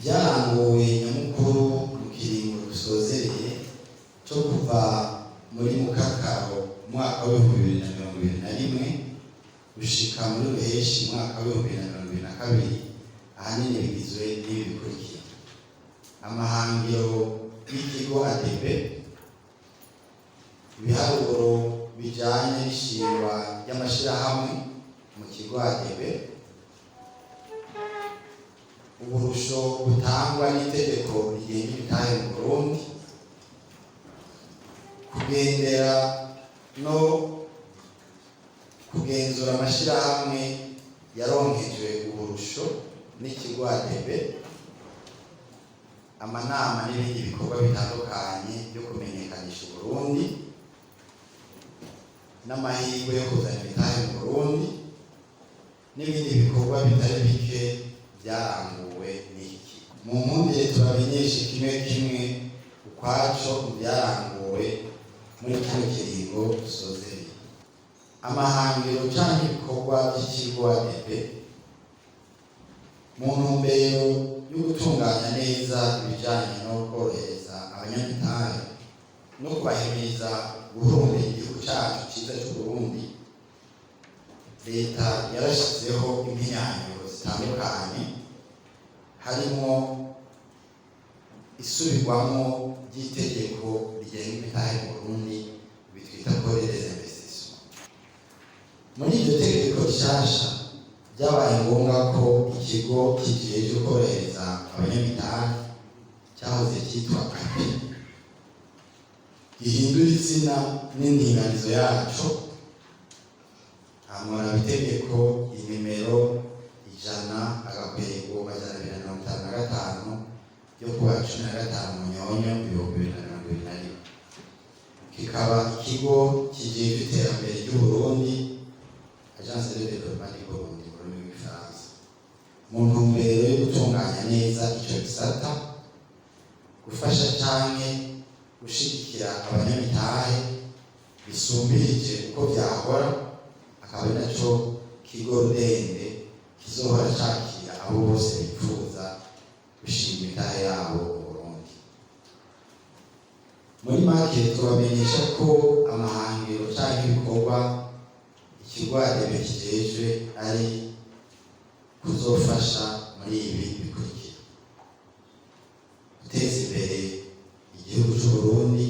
byaranguwe nyamukuru mu kiringo dusozereye cyo kuva muri Mukakaro umwaka wa 2021 gushika muri Ruheshi umwaka wa 2022. ahanini bigizwe n'ibi bikurikira: amahangiro y'ikigo ADB, ibiharuro bijanye n'ishingwa ry'amashirahamwe mu kigo ADB, uburusho butangwa n'itegeko rigenga imitahe mu Burundi, kugendera no kugenzura amashirahamwe yaronkejwe uburusho n'ikigo ADB, amanama n'ibindi bikorwa bitandukanye byo kumenyekanisha Burundi n'amahirwe yo kuzana imitahe mu Burundi, n'ibindi bikorwa bitari bike byaranguwe n'iki. Mu mpundire turamenyesha kimwe kimwe ukwaco byaranguwe muri kino kiringo dusozereye. Amahangiro canke ibikorwa by'ikigo ADB mu ntumbero yo gutunganya neza ibijanye no korohereza abanyamitahe no kubahimiriza guhurumbira igihugu cacu ciza c'Uburundi, leta yarashizeho impinyanyuro zitandukanye, harimo isubirwamo ry'itegeko rigenga imitahe mu Burundi bitwita code des investissements. Muri iryo tegeko rishasha byabaye ngombwa ko ikigo kijejwe korohereza abanyamitahe cyahoze cyitwa API gihindura izina n'indinganizo yaco, hamura itegeko inimero 100/255 ryo kuwa 15 Munyonyo 2021, kikaba ikigo kijejwe iterambere ry'Uburundi, Agence de développement du Burundi mu rurimi rw'igifaransa, mu ntumbero yo gutunganya neza ico gisata, gufasha canke gushigikira abanyamitahe bisumbirije uko byahora, akaba ari naco kigo rudende kizohora cakira abo bose bifuza gushinga imitahe yabo mu Burundi. Muri make tubamenyesha ko amahangiro canke ibikorwa ikigo ADB kijejwe ari kuzofasha muri ibi bikurikira: guteza imbere igihugu c'Uburundi,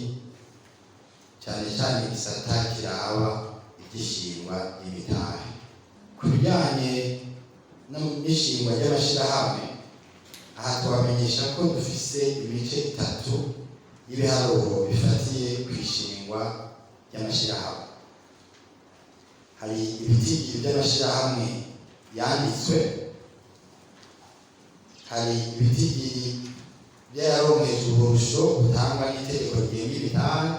cyane cyane igisata kiraba igishingwa y'imitahe. Ku bijyanye n'ishingwa ry'amashirahamwe, aha tubamenyesha ko dufise ibice 3 y'ibiharuro bifatiye ku ishingwa ry'amashirahamwe. Hari ibitigiri by'amashirahamwe yanditswe, hari ibitigiri by'ayaronkejwe uburusho butangwa n'itegeko rigenga imitahe,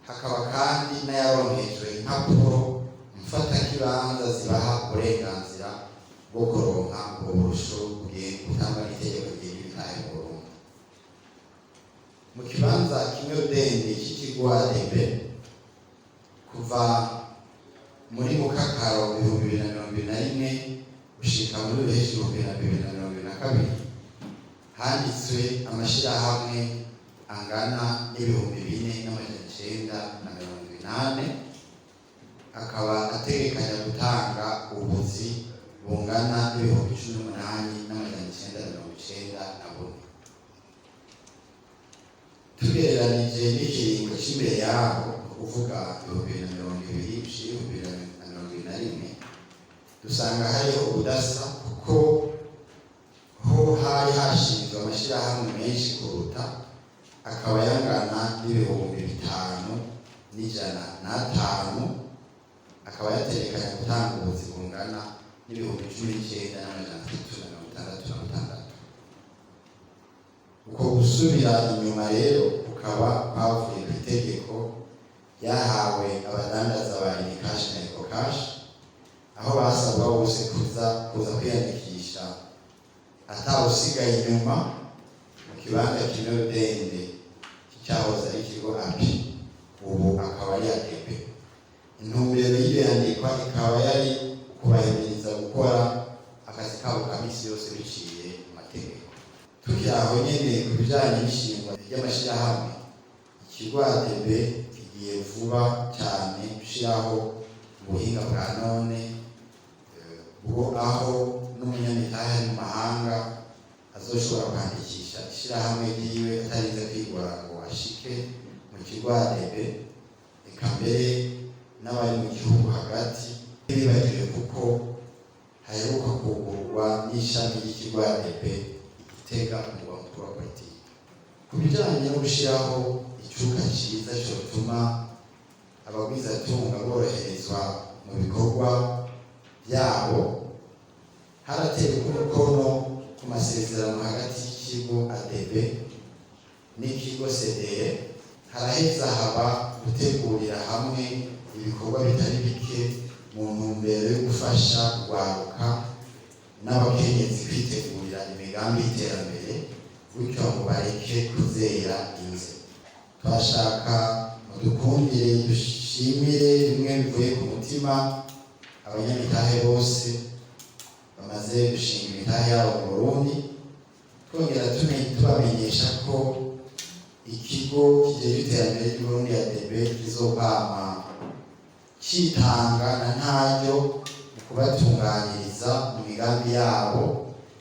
hakaba kandi n'ayaronkejwe impapuro mfatakibanza zibaha uburenganzira bwo kuronka ubwo burusho butangwa n'itegeko rigenga imitahe mu Burundi. Mu kibanza kimwe rudende cy'ikigo ADB, kuva muri Mukakaro 2021 gushika muri Ruheshi 2022 handitswe amashirahamwe angana n'4,980, akaba ategekanya gutanga ubuzi bungana n'18,994. Tugereranije n'ikiringo cy'imbere yabo kuvuga 2020-2021, dusanga hariho ubudasa, kuko ho hari hashinzwe amashirahamwe menshi kuruta, akaba yangana n'5,105, akaba yategekanya gutanga ubuzi bungana n'19,366. Uko gusubira inyuma rero ukaba kwavuye ku itegeko yahawe abadandaza ba Inikash na Ecocash, aho basabwa bose kuza kwiyandikisha atawusigaye inyuma mu kibanza kimwe rudende cyahoze ari ikigo API, ubu akaba ari ADB. Intumbero y'iyo yandikwa ikaba yari kubahimiriza gukora akazi kabo ka misi yose biciye aho nyene ku bijanye n'ishingwa ry'amashirahamwe, ikigo ADB kigiye vuba cyane gushiraho ubuhinga bwa none bwo aho n'umunyamitahe mu mahanga azoshobora kwandikisha ishirahamwe ryiwe atarinze kwigora ngo ashike mu kigo ADB, eka mbere n'abari mu gihugu hagati bibagiwe kuko haheruka kugurwa n'ishami ry'ikigo ADB Igitega umugwa mukuru wa politiki. Ku bijanye no gushiraho icuka ciza cyotuma abagwizatunga boroherezwa mu bikorwa byabo, haratewe umukono ku masezerano hagati y'ikigo ADB n'ikigo CDE. Haraheza haba gutegurira hamwe ibikorwa bitari bike mu ntumbero yo gufasha urwaruka n'abakenyezi kwitegurira imigambi y'iterambere, bityo ngo bareke kuzera inze. Twashaka mudukundire dushimire bimwe bivuye ku mutima abanyamitahe bose bamaze gushinga imitahe yabo mu Burundi, twongera tubamenyesha ko ikigo kijejwe iterambere ry'Uburundi ADB kizokwama kitanga na ntaryo mu kubatunganiriza mu migambi yabo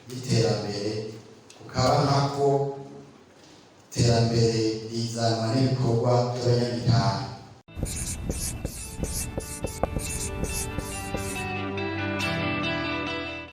y'iterambere, kukaba nkako iterambere rizanwa n'ibikorwa by'abanyamitahe.